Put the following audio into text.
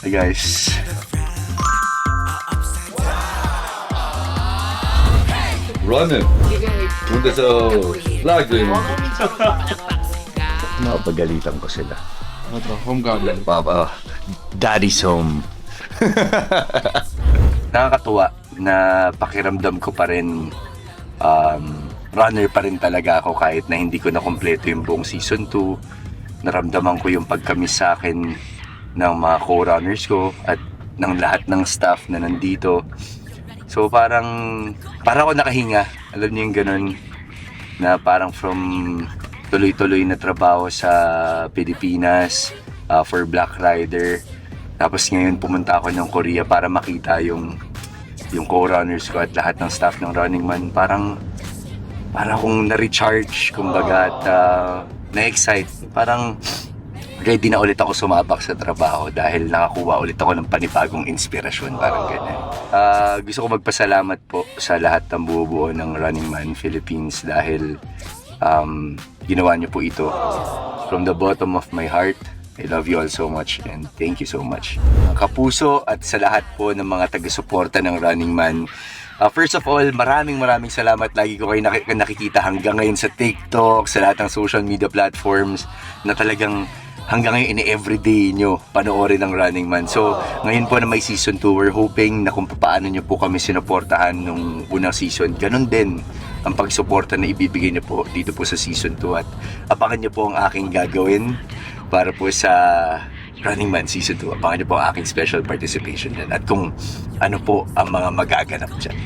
Hi guys. Running. Punta sa vlog din. Napagalitan ko sila. Ano to? Home garden. Papa, daddy's home. Nakakatuwa na pakiramdam ko pa rin runner pa rin talaga ako kahit na hindi ko na kompleto yung buong season 2. Naramdaman ko yung pagkamis sa akin ng mga co-runners ko at ng lahat ng staff na nandito. So parang ako nakahinga. Alam niyo yung ganun na parang from tuloy-tuloy na trabaho sa Pilipinas for Black Rider. Tapos ngayon pumunta ako ng Korea para makita yung co-runners ko at lahat ng staff ng Running Man. Parang akong na-recharge, kumbaga, at na-excite. Parang ready na ulit ako sumabak sa trabaho dahil nakakuha ulit ako ng panibagong inspirasyon, parang ganyan. Gusto ko magpasalamat po sa lahat ng buo-buo ng Running Man Philippines dahil ginawa niyo po ito. From the bottom of my heart, I love you all so much and thank you so much. Kapuso at sa lahat po ng mga taga-suporta ng Running Man. First of all, maraming salamat. Lagi ko kayo nakikita hanggang ngayon sa TikTok, sa lahat ng social media platforms na talagang hanggang ngayon everyday nyo panoorin ng Running Man. So, ngayon po na may season 2, we're hoping na kung paano nyo po kami sinuportahan nung unang season, ganun din ang pagsuporta na ibibigay nyo po dito po sa season 2. At abangan nyo po ang aking gagawin para po sa Running Man Season 2. Abangan nyo po ang aking special participation din at kung ano po ang mga magaganap dyan.